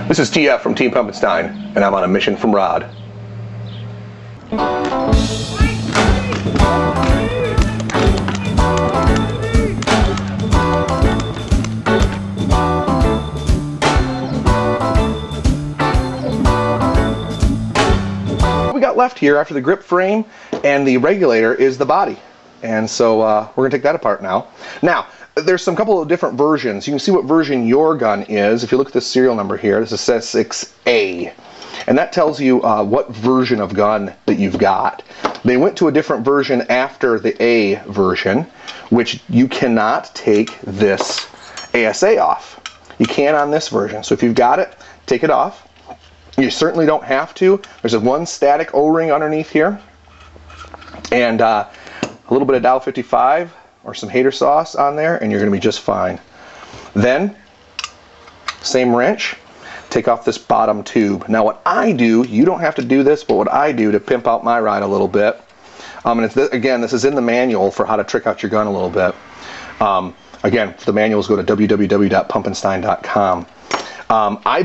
This is TF from Team Pumpenstein, and I'm on a mission from Rod. What we got left here after the grip frame and the regulator is the body. And so we're going to take that apart now. Now, there's some couple of different versions. You can see what version your gun is. If you look at the serial number here, this is S6A. And that tells you what version of gun that you've got. They went to a different version after the A version, which you cannot take this ASA off. You can on this version. So if you've got it, take it off. You certainly don't have to. There's a one static O-ring underneath here. And a little bit of Dow 55 or some hater sauce on there, and you're going to be just fine. Then, same wrench, take off this bottom tube. Now what I do, you don't have to do this, but what I do to pimp out my ride a little bit, and again, this is in the manual for how to trick out your gun a little bit. Again, for the manuals, go to www.pumpenstein.com. I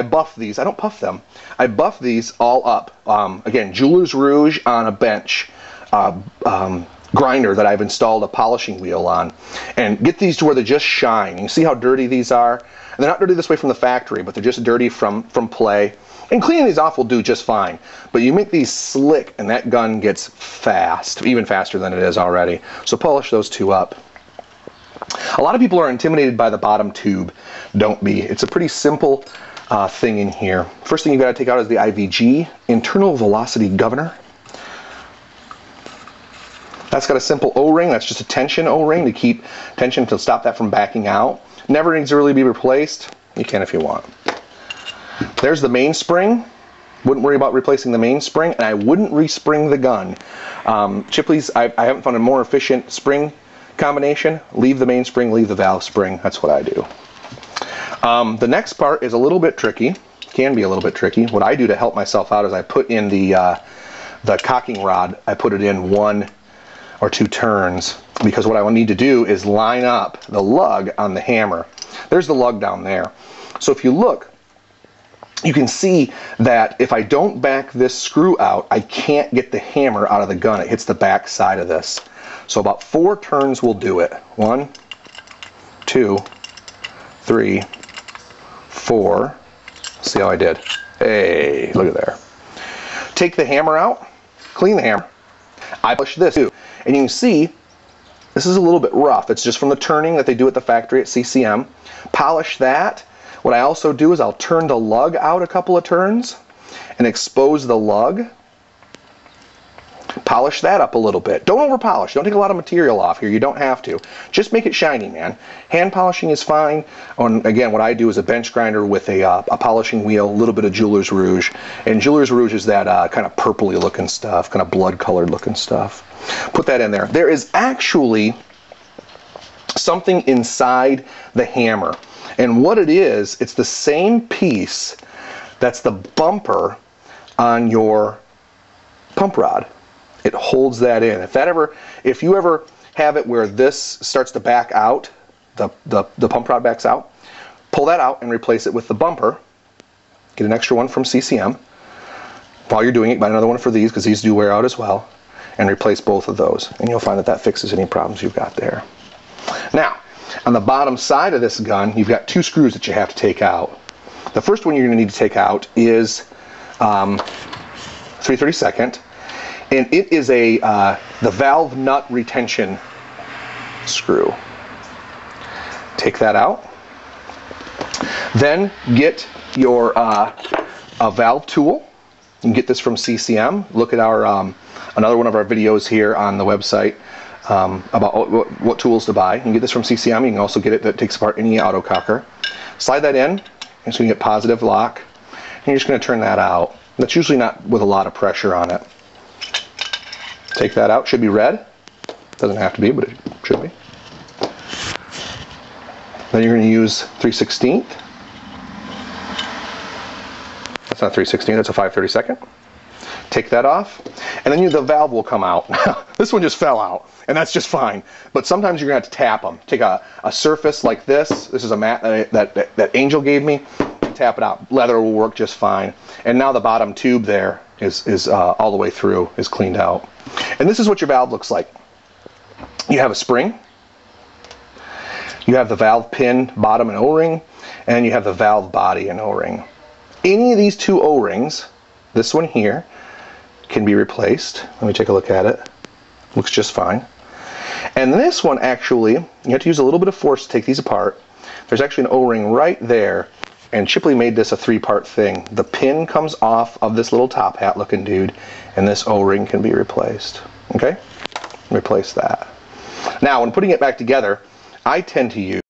buff these. I don't puff them. I buff these all up. Again, Jeweler's Rouge on a bench. Grinder that I've installed a polishing wheel on, and get these to where they just shine. You see how dirty these are? And they're not dirty this way from the factory, but they're just dirty from play. And cleaning these off will do just fine. But you make these slick and that gun gets fast, even faster than it is already. So polish those two up. A lot of people are intimidated by the bottom tube. Don't be. It's a pretty simple thing in here. First thing you've got to take out is the IVG, internal velocity governor. That's got a simple O-ring. That's just a tension O-ring to keep tension to stop that from backing out. Never needs to really be replaced. You can if you want. There's the mainspring. Wouldn't worry about replacing the mainspring, and I wouldn't respring the gun. Chipley's, I haven't found a more efficient spring combination. Leave the mainspring, leave the valve spring. That's what I do. The next part is a little bit tricky. Can be a little bit tricky. What I do to help myself out is I put in the cocking rod. I put it in 1 or 2 turns, because what I will need to do is line up the lug on the hammer. There's the lug down there. So if you look, you can see that if I don't back this screw out, I can't get the hammer out of the gun. It hits the back side of this. So about 4 turns will do it. 1, 2, 3, 4. See how I did? Hey, look at there. Take the hammer out, clean the hammer. I push this too. And you can see, this is a little bit rough. It's just from the turning that they do at the factory at CCM. Polish that. What I also do is I'll turn the lug out a couple of turns and expose the lug. Polish that up a little bit. Don't over polish. Don't take a lot of material off here. You don't have to. Just make it shiny, man. Hand polishing is fine. And again, what I do is a bench grinder with a polishing wheel, a little bit of Jeweler's Rouge. And Jeweler's Rouge is that kind of purpley looking stuff, kind of blood colored looking stuff. Put that in there. There is actually something inside the hammer. And what it is, it's the same piece that's the bumper on your pump rod. It holds that in. If you ever have it where this starts to back out, the pump rod backs out, pull that out and replace it with the bumper. Get an extra one from CCM. While you're doing it, buy another one for these, because these do wear out as well, and replace both of those. And you'll find that that fixes any problems you've got there. Now, on the bottom side of this gun, you've got 2 screws that you have to take out. The first one you're going to need to take out is 3/32, and it is the valve nut retention screw. Take that out. Then get your a valve tool. You can get this from CCM. Look at our another one of our videos here on the website about what tools to buy. You can get this from CCM. You can also get it that takes apart any autococker. Slide that in, and so you get positive lock. And you're just going to turn that out. That's usually not with a lot of pressure on it. Take that out. Should be red. Doesn't have to be, but it should be. Then you're going to use 3/16. That's not 3/16, that's a 5/32. Take that off, and then the valve will come out. This one just fell out, and that's just fine. But sometimes you're going to have to tap them. Take a surface like this. This is a mat that Angel gave me. tap it out. Leather will work just fine. And now the bottom tube there is all the way through, is cleaned out. And this is what your valve looks like. You have a spring, you have the valve pin bottom and O-ring, and you have the valve body and O-ring. Any of these two O-rings, this one here, can be replaced. Let me take a look at it. Looks just fine. And this one actually, you have to use a little bit of force to take these apart. There's actually an O-ring right there, and Chipley made this a three-part thing. The pin comes off of this little top hat looking dude, and this O-ring can be replaced. Okay? Replace that. Now, when putting it back together, I tend to use